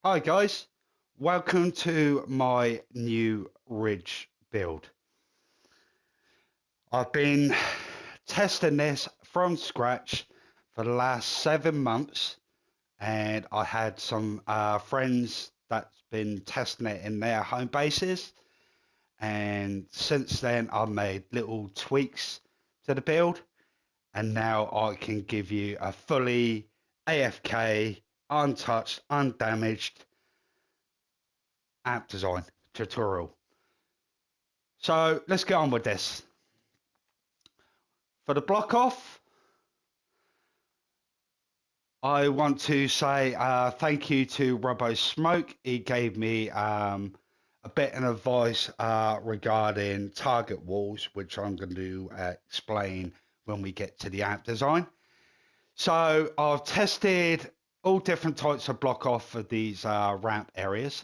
Hi guys, welcome to my new ridge build. I've been testing this from scratch for the last 7 months, and I had some friends that's been testing it in their home bases, and since then I've made little tweaks to the build, and now I can give you a fully AFK, untouched, undamaged app design tutorial. So let's get on with this. For the block off, I want to say thank you to Robbo Smoke. He gave me a bit of advice regarding target walls, which I'm going to explain when we get to the app design. So I've tested all different types of block off for these ramp areas.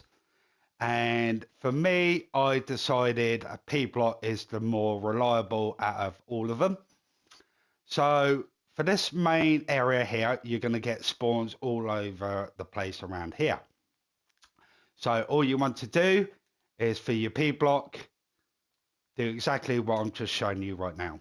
And for me, I decided a P block is the more reliable out of all of them. So for this main area here, you're going to get spawns all over the place around here. So all you want to do is for your P block, do exactly what I'm just showing you right now.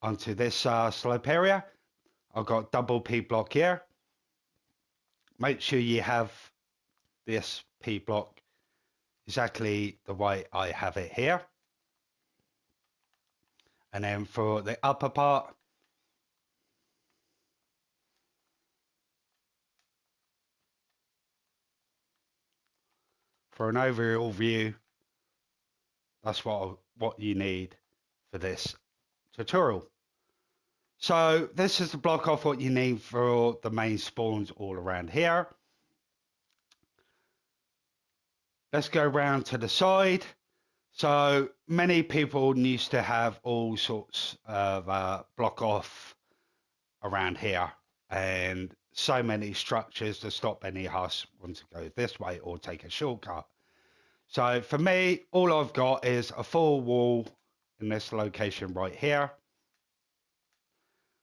Onto this slope area, I've got double P block here. Make sure you have this P block exactly the way I have it here. And then for the upper part, for an overall view, that's what you need for this tutorial. So this is the block off what you need for the main spawns all around here. Let's go round to the side. So many people used to have all sorts of block off around here, and so many structures to stop any us want to go this way or take a shortcut. So for me, all I've got is a full wall in this location right here.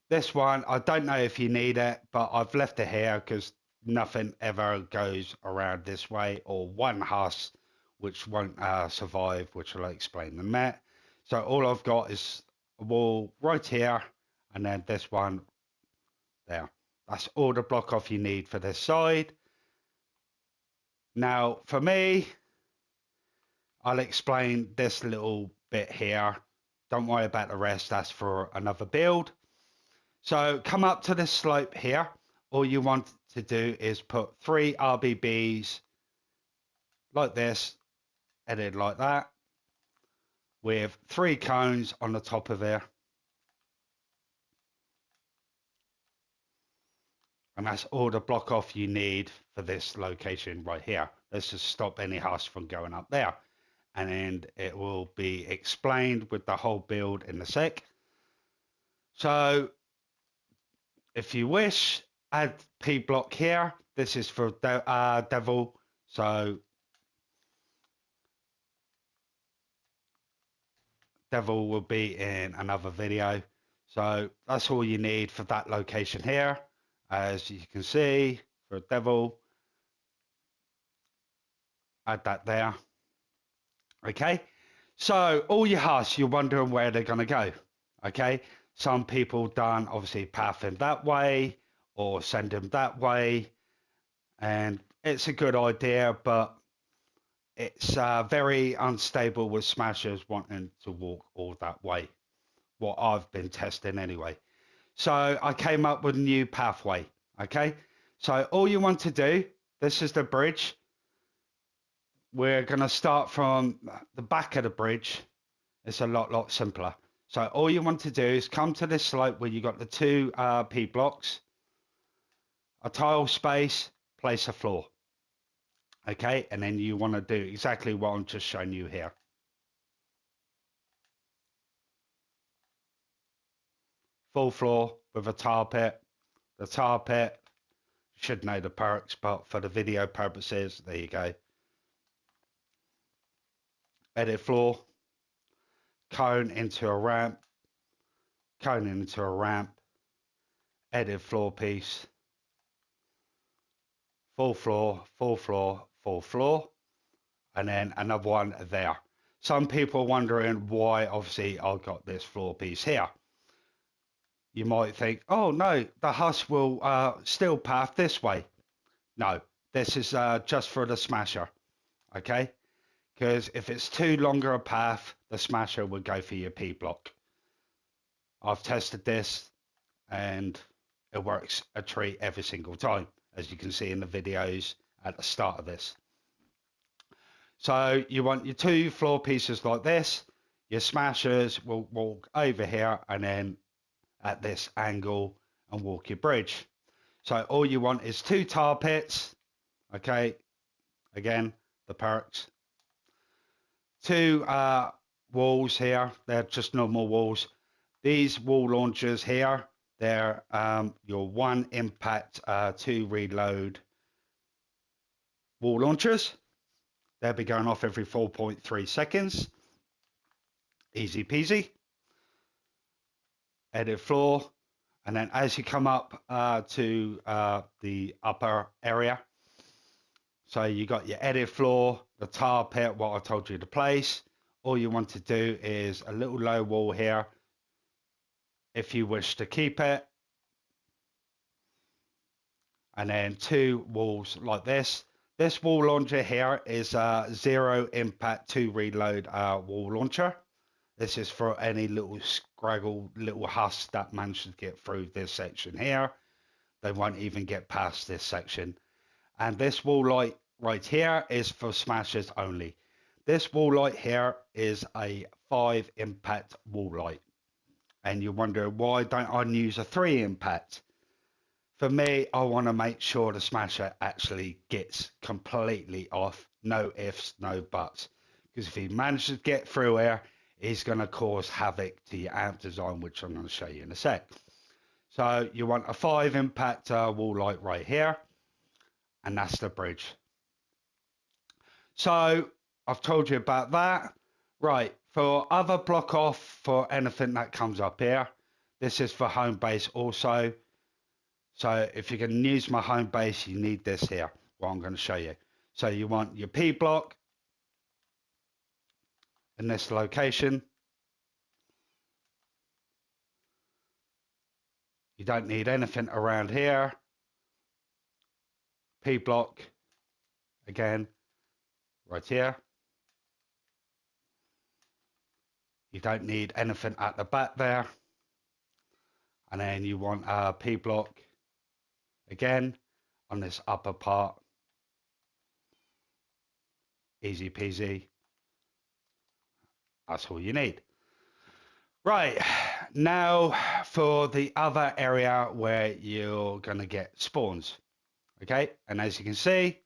This one, I don't know if you need it, but I've left it here because nothing ever goes around this way, or one husk which won't survive, which I'll explain in a minute. So all I've got is a wall right here, and then this one there. That's all the block off you need for this side. Now, for me, I'll explain this little bit here. Don't worry about the rest, that's for another build. So come up to this slope here. All you want to do is put 3 RBBs like this, headed like that, with 3 cones on the top of there. And that's all the block off you need for this location right here. Let's just stop any husk from going up there. And then it will be explained with the whole build in a sec. So if you wish, add P block here. This is for Devil. So Devil will be in another video. So that's all you need for that location here. As you can see, for Devil, add that there. Okay, so all your husks, you're wondering where they're going to go. Okay, some people done obviously path them that way or send them that way, and it's a good idea, but it's very unstable with smashers wanting to walk all that way. What I've been testing anyway. So I came up with a new pathway. Okay, so all you want to do, this is the bridge. We're going to start from the back of the bridge. It's a lot simpler. So all you want to do is come to this slope where you got the 2 P blocks, a tile space, place a floor. Okay, and then you want to do exactly what I'm just showing you here. Full floor with a tile pit. The tile pit, should know the perks, but for the video purposes, there you go. edit floor, cone into a ramp, cone into a ramp, edit floor piece, full floor, full floor, full floor, and then another one there. Some people are wondering why obviously I've got this floor piece here. You might think, oh no, the husk will still path this way. No, this is just for the smasher, okay? Because if it's too longer a path, the smasher would go for your P block. I've tested this and it works a treat every single time, as you can see in the videos at the start of this. So you want your two floor pieces like this. Your smashers will walk over here and then at this angle and walk your bridge. So all you want is two tar pits. Okay, again, the perks. Two walls here, they're just normal walls. These wall launchers here, they're your one impact, two reload wall launchers. They'll be going off every 4.3 seconds. Easy peasy. Edit floor. And then as you come up to the upper area, so you got your edit floor, the tar pit, what I told you to place. All you want to do is a little low wall here, if you wish to keep it. And then two walls like this. This wall launcher here is a zero impact two reload wall launcher. This is for any little scraggle, little husk that manages to get through this section here. They won't even get past this section. And this wall light right here is for smashers only. This wall light here is a 5 impact wall light. And you wonder, why don't I use a 3 impact? For me, I want to make sure the smasher actually gets completely off. No ifs, no buts. Because if he manages to get through here, he's going to cause havoc to your amp design, which I'm going to show you in a sec. So you want a 5 impact wall light right here. And that's the bridge. So I've told you about that. Right, for other block off, for anything that comes up here, this is for home base also. So if you can use my home base, you need this here, what I'm going to show you. So you want your P block in this location. You don't need anything around here. P block, again, right here. You don't need anything at the back there. And then you want a P block, again, on this upper part. Easy peasy. That's all you need. Right, now for the other area where you're going to get spawns. Okay, and as you can see,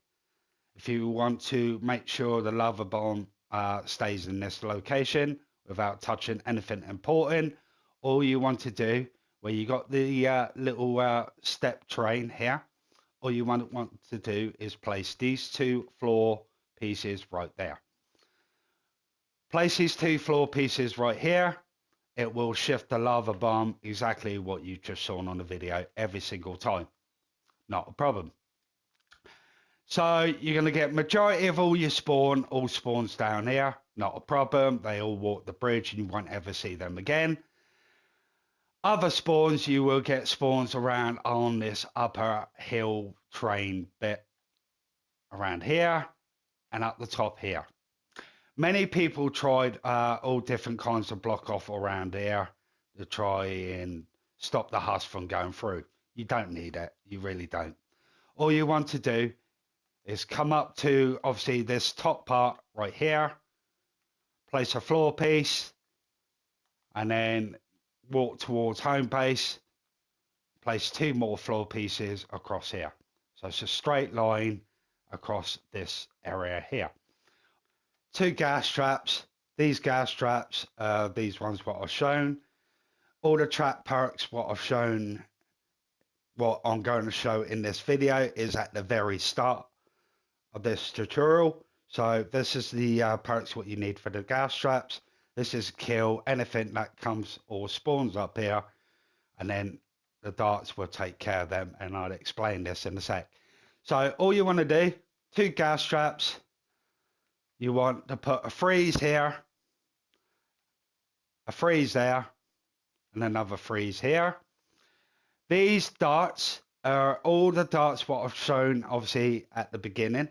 if you want to make sure the lava bomb stays in this location without touching anything important, all you want to do, where you got the little step train here, all you want to do is place these two floor pieces right there. Place these two floor pieces right here. It will shift the lava bomb exactly what you just saw on the video every single time. Not a problem. So you're going to get majority of all your spawn, all spawns down here. Not a problem. They all walk the bridge and you won't ever see them again. Other spawns, you will get spawns around on this upper hill train bit around here and up the top here. Many people tried all different kinds of block off around here to try and stop the husk from going through. You don't need it. You really don't. All you want to do is come up to, obviously, this top part right here, place a floor piece, and then walk towards home base, place two more floor pieces across here. So it's a straight line across this area here. Two gas traps. These gas traps, these ones what I've shown. All the trap perks what I've shown, what I'm going to show in this video is at the very start of this tutorial. So this is the perks what you need for the gas traps. This is kill anything that comes or spawns up here, and then the darts will take care of them, and I'll explain this in a sec. So all you want to do, 2 gas traps, you want to put a freeze here, a freeze there, and another freeze here. These darts are all the darts what I've shown obviously at the beginning,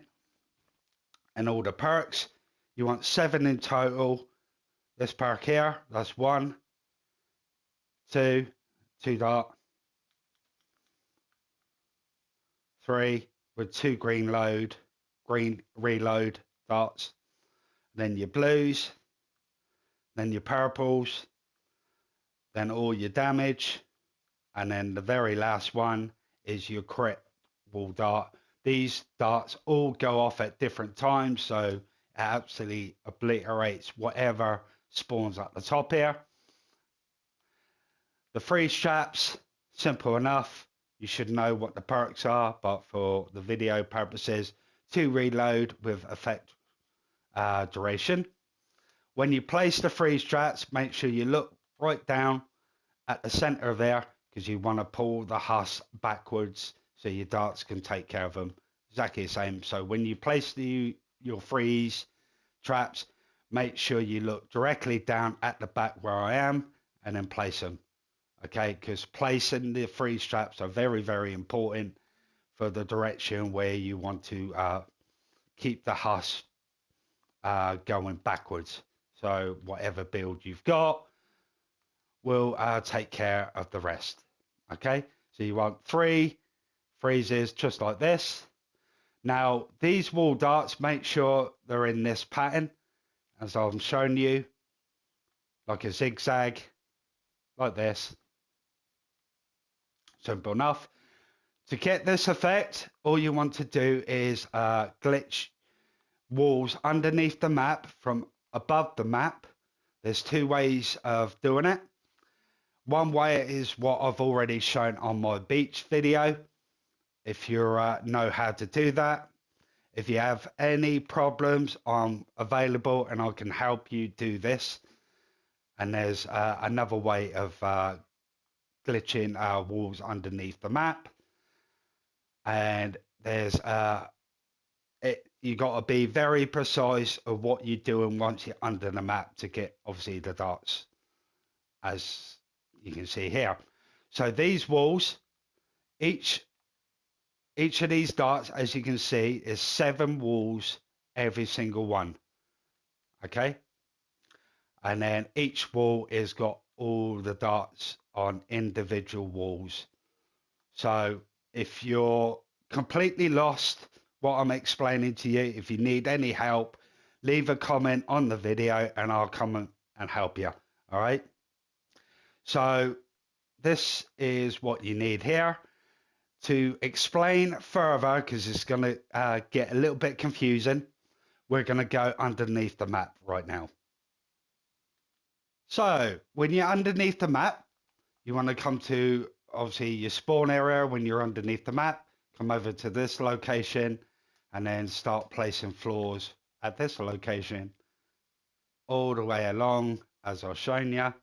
and all the perks. You want 7 in total. This perk here, that's 1, 2 dart, 3 with 2 green reload darts, then your blues, then your purples, then all your damage, and then the very last one is your crit wall dart. These darts all go off at different times, so it absolutely obliterates whatever spawns at the top here. The freeze traps, simple enough. You should know what the perks are, but for the video purposes, 2 reload with effect duration. When you place the freeze traps, make sure you look right down at the center there, because you want to pull the husk backwards so your darts can take care of them. Exactly the same. So when you place your freeze traps, make sure you look directly down at the back where I am and then place them. Okay, because placing the freeze traps are very, very important for the direction where you want to keep the husk going backwards. So whatever build you've got will take care of the rest. Okay, so you want 3 freezes just like this. Now these wall darts, make sure they're in this pattern as I'm showing you, like a zigzag, like this. Simple enough. To get this effect, all you want to do is glitch walls underneath the map from above the map. There's 2 ways of doing it. One way is what I've already shown on my beach video, if you know how to do that. If you have any problems, I'm available and I can help you do this. And there's another way of glitching walls underneath the map. And there's you got to be very precise of what you're doing once you're under the map to get obviously the darts, as you can see here. So these walls, each of these darts, as you can see, is 7 walls, every single one. Okay, and then each wall is got all the darts on individual walls. So if you're completely lost what I'm explaining to you, if you need any help, leave a comment on the video and I'll come and help you. All right, so this is what you need here. To explain further, because it's going to get a little bit confusing, we're going to go underneath the map right now. So when you're underneath the map, you want to come to obviously your spawn area. When you're underneath the map, come over to this location and then start placing floors at this location all the way along as I've shown you.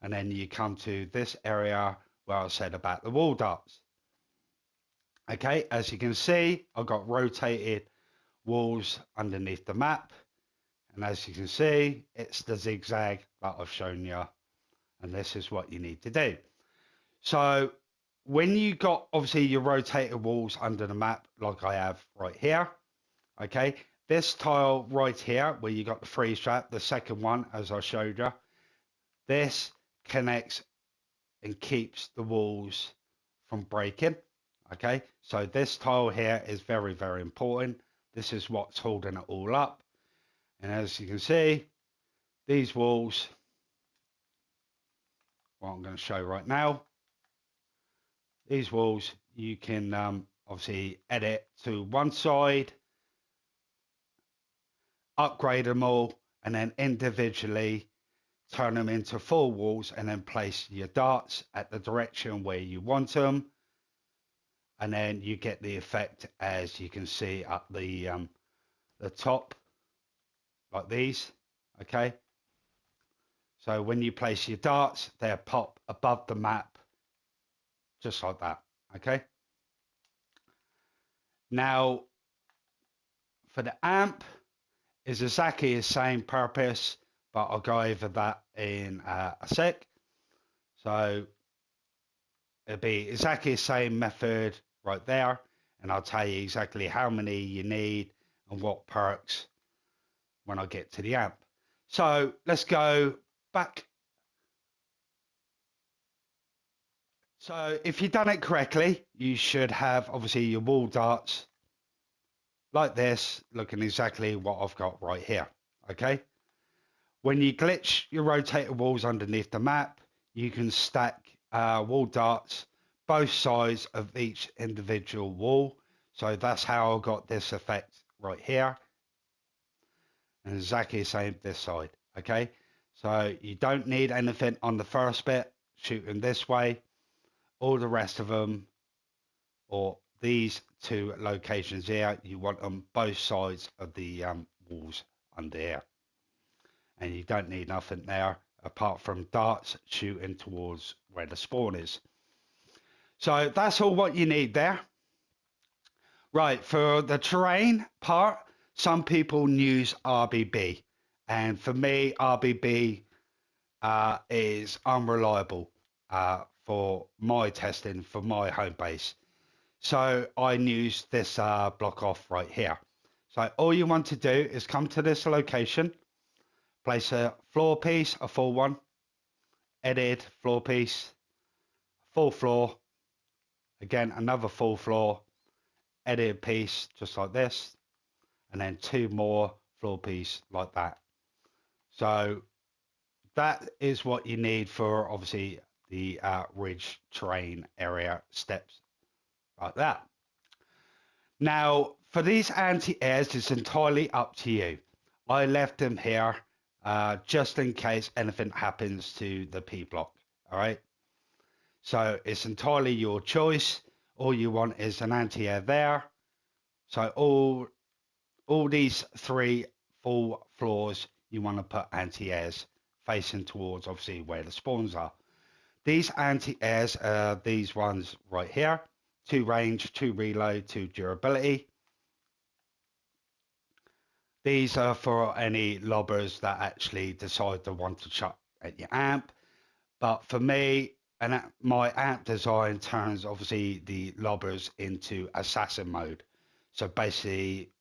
And then you come to this area where I said about the wall darts. Okay, as you can see, I've got rotated walls underneath the map. And as you can see, it's the zigzag that I've shown you. And this is what you need to do. So when you got obviously your rotated walls under the map, like I have right here, okay, this tile right here where you got the freeze trap, the second one as I showed you, this connects and keeps the walls from breaking. Okay, so this tile here is very, very important. This is what's holding it all up. And as you can see, these walls, what I'm going to show right now, these walls, you can obviously edit to one side, upgrade them all, and then individually turn them into 4 walls and then place your darts at the direction where you want them. and then you get the effect, as you can see at the top, like these. Okay, so when you place your darts, they'll pop above the map, just like that. Okay, now for the amp, is exactly the same purpose, but I'll go over that in a sec. So it'll be exactly the same method right there, and I'll tell you exactly how many you need and what perks when I get to the amp. So let's go back. So if you've done it correctly, you should have obviously your wall darts like this, looking exactly what I've got right here. Okay. When you glitch your rotator walls underneath the map, you can stack wall darts both sides of each individual wall. So that's how I got this effect right here. And exactly the same this side. Okay. So you don't need anything on the first bit, shooting this way. All the rest of them, or these two locations here, you want them both sides of the walls under here. And you don't need nothing there apart from darts shooting towards where the spawn is. So that's all what you need there. Right, for the terrain part, some people use RBB. And for me, RBB is unreliable for my testing for my home base. So I use this block off right here. So all you want to do is come to this location, place a floor piece, a full one, edit floor piece, full floor, again another full floor, edit piece just like this, and then two more floor piece like that. So that is what you need for obviously the ridge terrain area steps like that. Now for these anti-airs, it's entirely up to you. I left them here just in case anything happens to the P block. All right. So it's entirely your choice. All you want is an anti-air there. So all these three full floors, you want to put anti-airs facing towards obviously where the spawns are. These anti-airs are these ones right here. 2 range, 2 reload, 2 durability. These are for any lobbers that actually decide to want to chuck at your amp. But for me, and my amp design turns obviously the lobbers into assassin mode. So basically,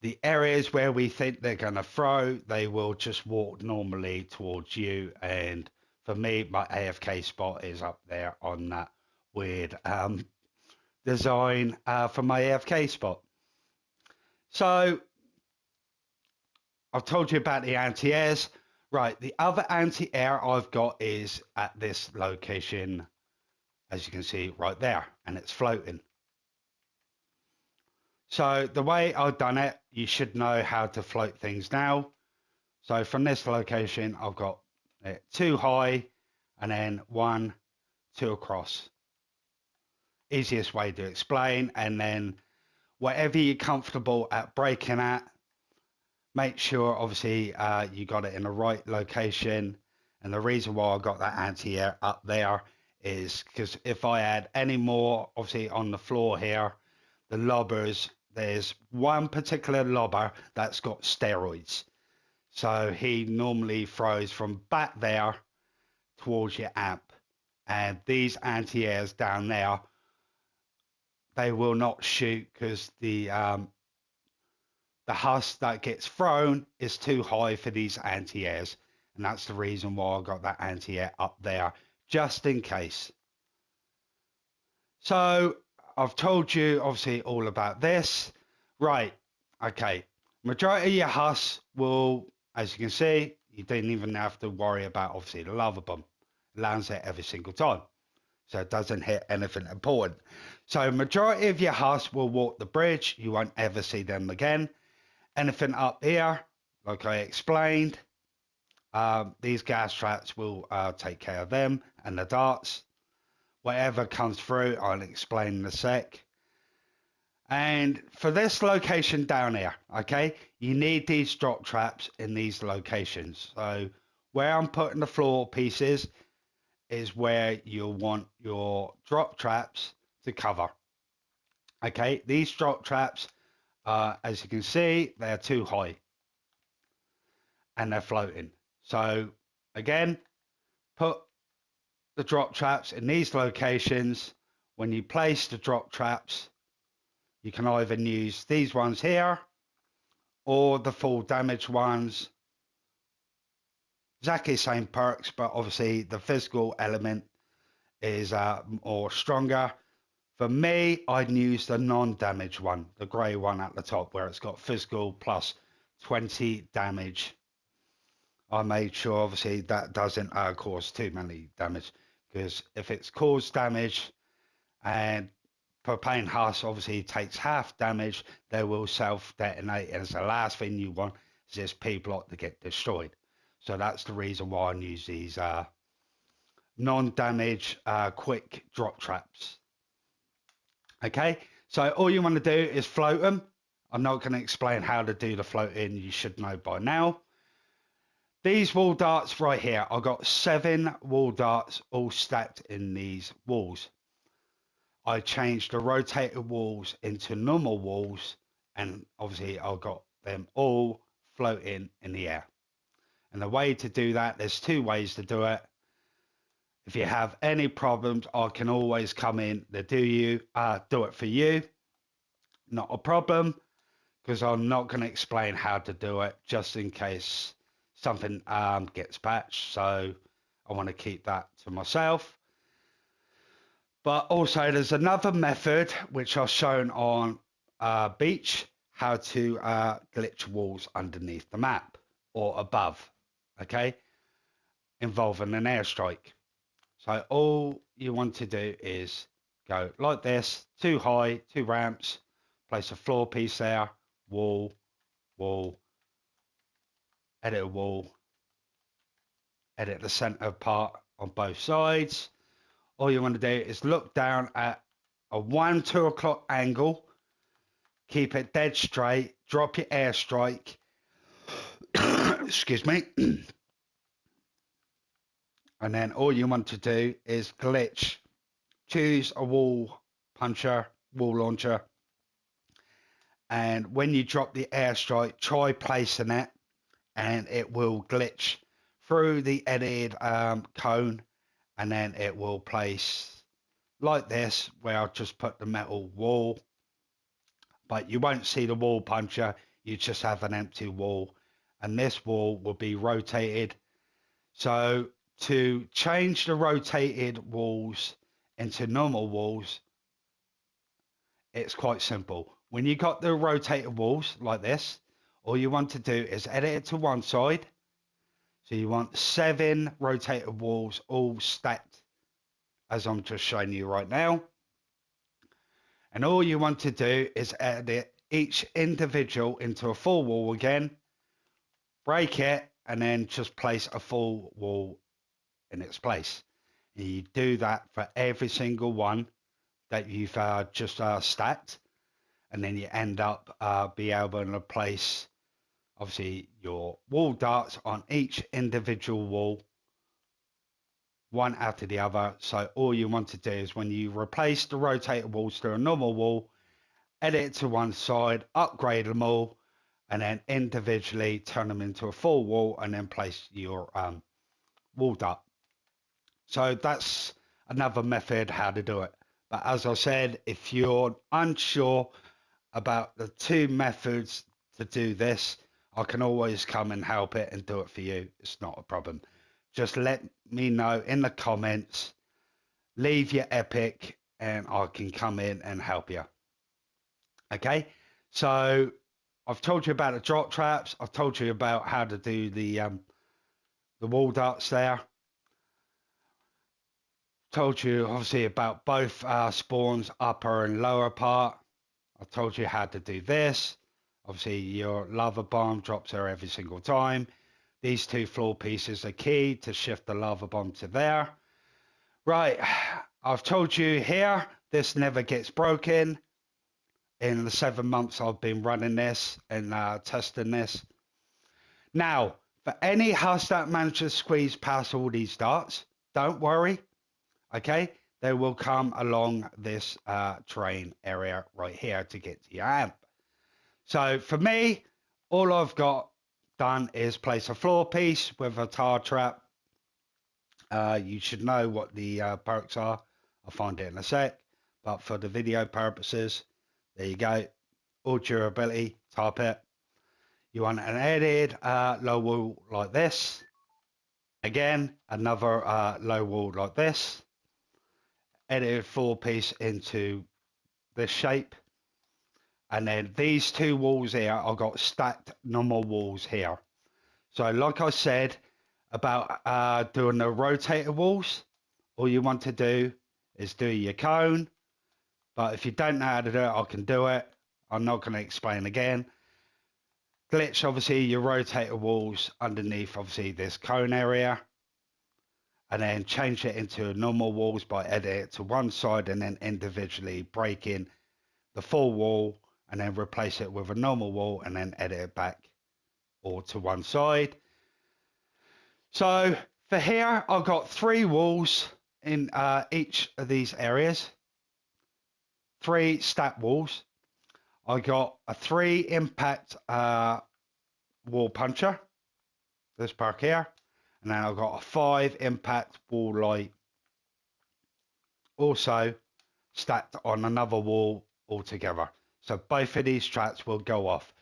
the areas where we think they're going to throw, they will just walk normally towards you. And for me, my AFK spot is up there on that weird design for my AFK spot. So I've told you about the anti-airs. Right, the other anti-air I've got is at this location, as you can see right there, and it's floating. So the way I've done it, you should know how to float things now. So from this location, I've got it 2 high and then 1, 2 across. Easiest way to explain. And then whatever you're comfortable at breaking at, make sure obviously you got it in the right location. And the reason why I got that anti-air up there is because if I add any more obviously on the floor here, the lobbers, there's one particular lobber that's got steroids. So he normally throws from back there towards your amp. And these anti-airs down there, they will not shoot because the husk that gets thrown is too high for these anti-airs. And that's the reason why I got that anti-air up there, just in case. So I've told you obviously all about this. Right, okay. Majority of your husks will, as you can see, you didn't even have to worry about obviously the lava bomb. It lands there every single time. So it doesn't hit anything important. So majority of your husks will walk the bridge. You won't ever see them again. Anything up here, like I explained, these gas traps will take care of them and the darts. whatever comes through, I'll explain in a sec. And for this location down here, okay, you need these drop traps in these locations. So where I'm putting the floor pieces is where you'll want your drop traps to cover. Okay, these drop traps, as you can see, they're too high and they're floating. So again, put the drop traps in these locations. When you place the drop traps, you can either use these ones here or the full damage ones. Exactly the same perks, but obviously the physical element is more stronger. For me, I'd use the non-damage one, the grey one at the top, where it's got physical plus 20 damage. I made sure, obviously, that doesn't cause too many damage, because if it's caused damage and propane husk obviously takes half damage, they will self-detonate, and it's the last thing you want is this P block to get destroyed. So that's the reason why I use these non-damage quick drop traps. Okay, so all you want to do is float them. I'm not going to explain how to do the floating, you should know by now. These wall darts right here, I've got 7 wall darts all stacked in these walls. I changed the rotated walls into normal walls, and obviously I've got them all floating in the air. And the way to do that, there's 2 ways to do it. If you have any problems, I can always come in to do it for you. Not a problem, because I'm not going to explain how to do it just in case something gets patched. So I want to keep that to myself. But also there's another method which I've shown on Beach, how to glitch walls underneath the map or above, okay, involving an airstrike. So all you want to do is go like this, 2 high, 2 ramps, place a floor piece there, wall, wall, edit a wall, edit the center part on both sides. All you want to do is look down at a 1-2 o'clock angle, keep it dead straight, drop your airstrike, excuse me, and then all you want to do is glitch, choose a wall puncher, wall launcher, and when you drop the airstrike, try placing it, and it will glitch through the edited cone, and then it will place like this, where I'll just put the metal wall, but you won't see the wall puncher, you just have an empty wall, and this wall will be rotated. So to change the rotated walls into normal walls, it's quite simple. When you got the rotated walls like this, all you want to do is edit it to one side. So you want 7 rotated walls all stacked, as I'm just showing you right now. And all you want to do is edit each individual into a full wall again, break it, and then just place a full wall in its place. And you do that for every single one that you've just stacked, and then you end up be able to place obviously your wall darts on each individual wall, one after the other. So all you want to do is when you replace the rotated walls to a normal wall, edit it to one side, upgrade them all, and then individually turn them into a full wall, and then place your wall dart. So that's another method how to do it. But as I said, if you're unsure about the 2 methods to do this, I can always come and help it and do it for you. It's not a problem. Just let me know in the comments, leave your epic, and I can come in and help you. Okay, so I've told you about the drop traps. I've told you about how to do the wall darts there. Told you obviously about both spawns, upper and lower part. I told you how to do this. Obviously your lava bomb drops there every single time. These 2 floor pieces are key to shift the lava bomb to there. Right, I've told you here, this never gets broken. In the 7 months I've been running this and testing this. Now, for any house that manages to squeeze past all these darts, don't worry, okay? They will come along this terrain area right here to get to your amp. So for me, all I've got done is place a floor piece with a tar trap. You should know what the perks are. I'll find it in a sec. But for the video purposes, there you go. All durability, tar pit. You want an edited low wall like this. Again, another low wall like this. Edited floor piece into this shape. And then these two walls here, I've got stacked normal walls here. So like I said about doing the rotator walls, all you want to do is do your cone. But if you don't know how to do it, I can do it. I'm not going to explain again. Glitch, obviously, your rotator walls underneath, obviously, this cone area. And then change it into normal walls by editing it to one side and then individually breaking the full wall and then replace it with a normal wall and then edit it back or to one side. So for here, I've got 3 walls in each of these areas. 3 stat walls. I got a 3 impact wall puncher, this perk here, and then I've got a 5 impact wall light, also stacked on another wall altogether. So both of these traps will go off.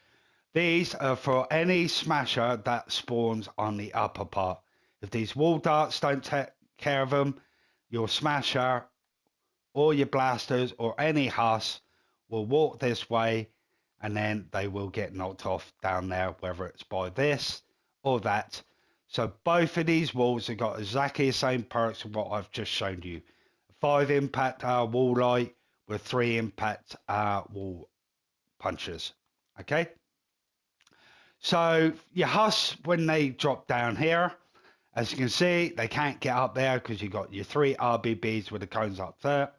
These are for any smasher that spawns on the upper part. If these wall darts don't take care of them, your smasher or your blasters or any huss will walk this way and then they will get knocked off down there, whether it's by this or that. So both of these walls have got exactly the same perks of what I've just shown you. 5 impact wall light with 3 impact wall punches. Okay. So your huss, when they drop down here, as you can see, they can't get up there because you've got your 3 RBBs with the cones up there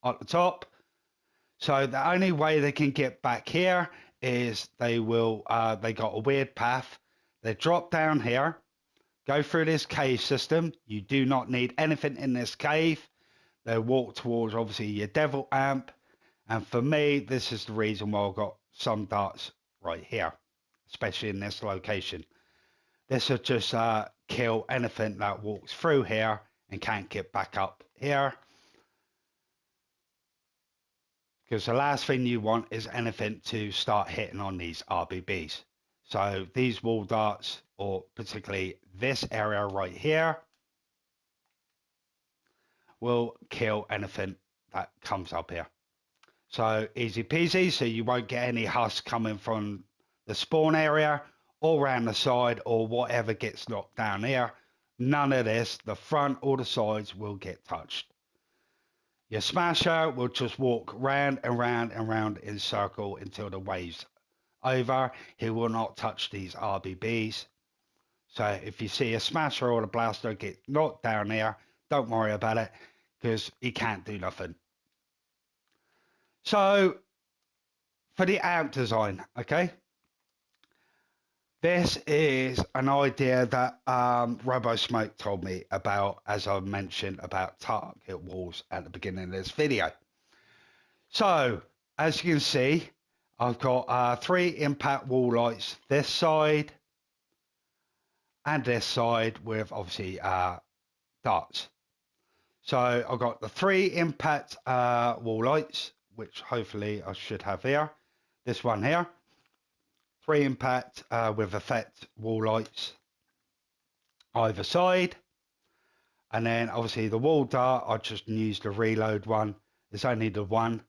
at the top. So the only way they can get back here is they got a weird path. They drop down here, go through this cave system. You do not need anything in this cave. They walk towards, obviously, your devil amp. And for me, this is the reason why I've got some darts right here, especially in this location. This will just kill anything that walks through here and can't get back up here. Because the last thing you want is anything to start hitting on these RBBs. So these wall darts, or particularly this area right here, will kill anything that comes up here. So easy peasy, so you won't get any husk coming from the spawn area or around the side or whatever gets knocked down here. None of this, the front or the sides, will get touched. Your smasher will just walk round and round and round in a circle until the wave's over. He will not touch these RBBs. So if you see a smasher or a blaster get knocked down here, don't worry about it because he can't do nothing. So for the amp design, okay, this is an idea that RoboSmoke told me about, as I mentioned about target walls at the beginning of this video. So as you can see, I've got 3 impact wall lights this side and this side with obviously darts. So I've got the 3 impact wall lights, which hopefully I should have here. This one here. 3 impact with effect wall lights either side. And then obviously the wall dart, I just used the reload one. It's only the one.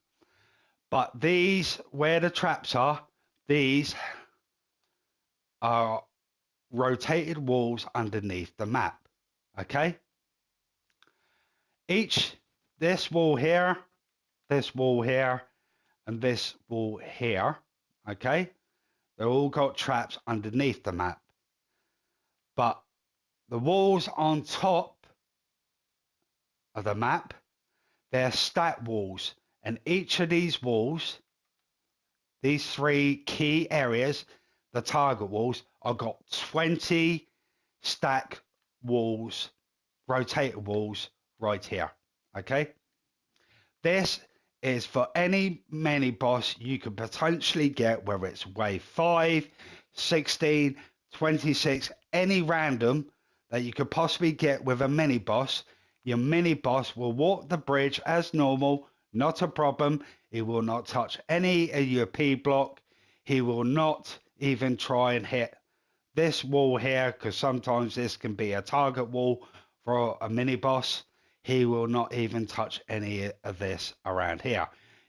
But these, where the traps are, these are rotated walls underneath the map. Okay? This wall here, and this wall here, okay? They've all got traps underneath the map. But the walls on top of the map, they're stacked walls. And each of these walls, these three key areas, the target walls, I've got 20 stack walls, rotated walls right here. Okay. This is for any mini boss you could potentially get, whether it's wave 5, 16, 26, any random that you could possibly get with a mini boss. Your mini boss will walk the bridge as normal, not a problem. He will not touch any of your P block. He will not even try and hit this wall here, because sometimes this can be a target wall for a mini boss. He will not even touch any of this around here.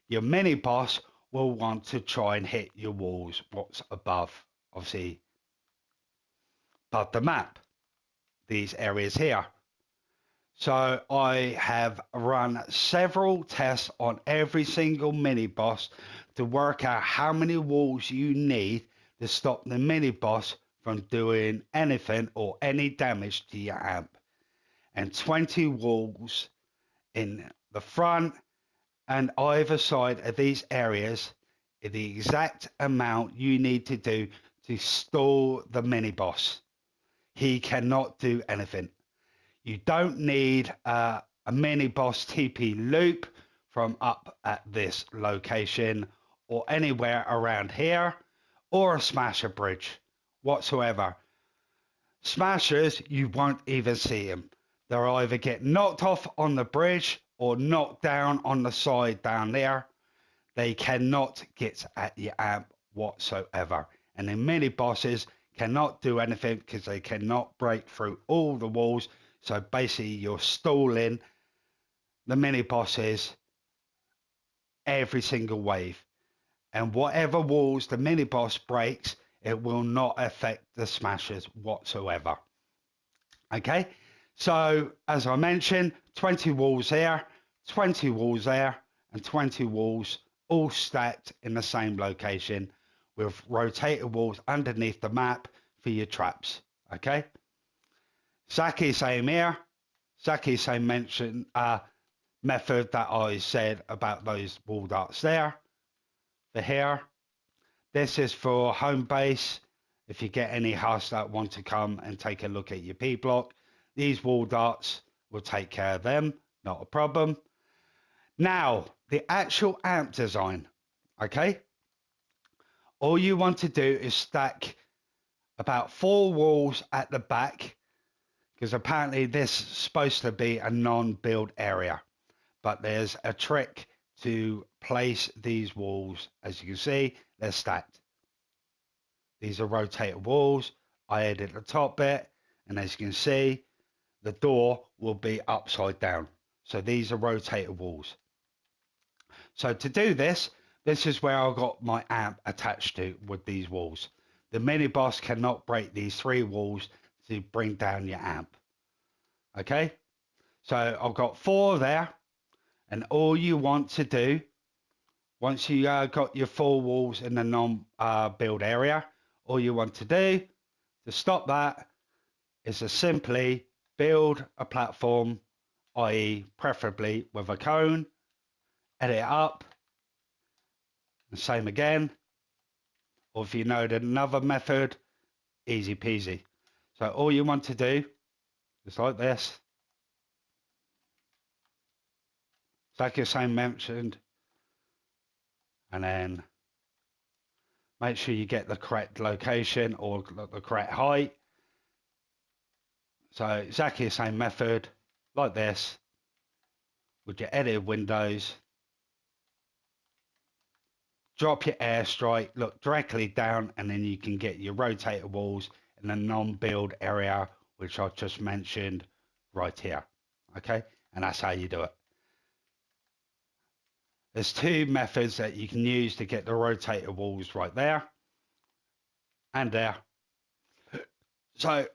Your mini boss will want to try and hit your walls, what's above, obviously, above the map, these areas here. So I have run several tests on every single mini boss to work out how many walls you need to stop the mini boss from doing anything or any damage to your amp. And 20 walls in the front and either side of these areas is the exact amount you need to do to stall the mini boss. He cannot do anything. You don't need a mini boss TP loop from up at this location or anywhere around here, or a smasher bridge whatsoever. Smashers, you won't even see them. They'll either get knocked off on the bridge or knocked down on the side down there. They cannot get at your amp whatsoever. And the mini bosses cannot do anything because they cannot break through all the walls. So basically you're stalling the mini bosses every single wave. And whatever walls the mini boss breaks, it will not affect the smashers whatsoever. Okay, so as I mentioned, 20 walls here, 20 walls there, and 20 walls all stacked in the same location with rotated walls underneath the map for your traps. Okay, exactly same here, exactly same method that I said about those wall darts there. For here, this is for home base. If you get any house that want to come and take a look at your P block, these wall darts will take care of them, not a problem. Now, the actual amp design, okay? All you want to do is stack about 4 walls at the back, because apparently this is supposed to be a non-build area, but there's a trick to place these walls. As you can see, they're stacked. These are rotated walls. I added the top bit, and as you can see, the door will be upside down. So these are rotated walls. So to do this, this is where I got my amp attached to with these walls. The mini boss cannot break these 3 walls to bring down your amp. Okay, so I've got 4 there, and all you want to do, once you got your 4 walls in the non-build area, all you want to do to stop that is to simply build a platform, i.e. preferably with a cone, edit it up, and same again. Or if you know another method, easy peasy. So all you want to do is like this. Like the same mentioned, and then make sure you get the correct location or the correct height. So exactly the same method, like this, with your edited windows. Drop your airstrike, look directly down, and then you can get your rotated walls in the non-build area, which I've just mentioned right here. Okay, and that's how you do it. There's 2 methods that you can use to get the rotated walls right there and there. So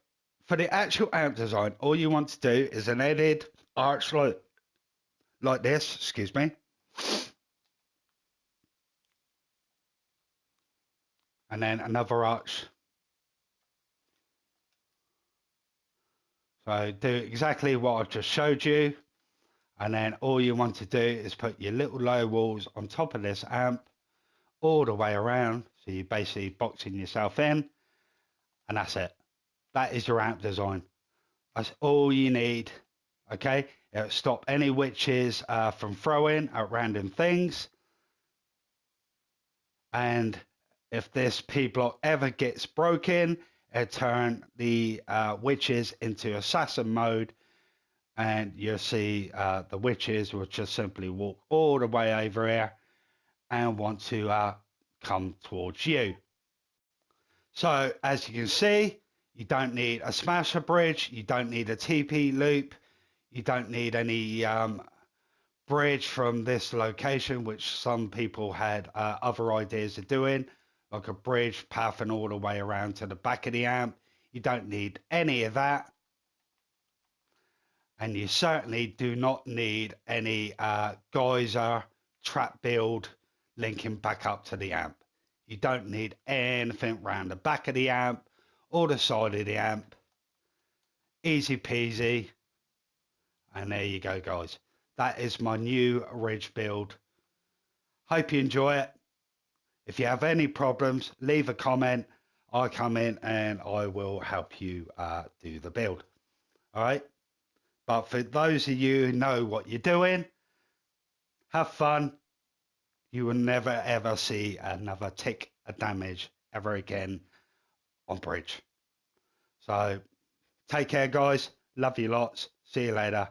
for the actual amp design, all you want to do is an edited arch like this, excuse me. And then another arch. So do exactly what I've just showed you. And then all you want to do is put your little low walls on top of this amp all the way around. So you're basically boxing yourself in, and that's it. That is your amp design. That's all you need. Okay, it'll stop any witches from throwing at random things. And if this P block ever gets broken, it'll turn the witches into assassin mode, and you'll see the witches will just simply walk all the way over here and want to come towards you. So as you can see, you don't need a smasher bridge, you don't need a TP loop, you don't need any bridge from this location, which some people had other ideas of doing, like a bridge pathing all the way around to the back of the amp. You don't need any of that. And you certainly do not need any geyser trap build linking back up to the amp. You don't need anything around the back of the amp or the side of the amp. Easy peasy. And there you go, guys. That is my new ridge build. Hope you enjoy it. If you have any problems, leave a comment. I'll come in and I will help you do the build. All right. But for those of you who know what you're doing, have fun. You will never ever see another tick of damage ever again on bridge. So take care, guys. Love you lots. See you later.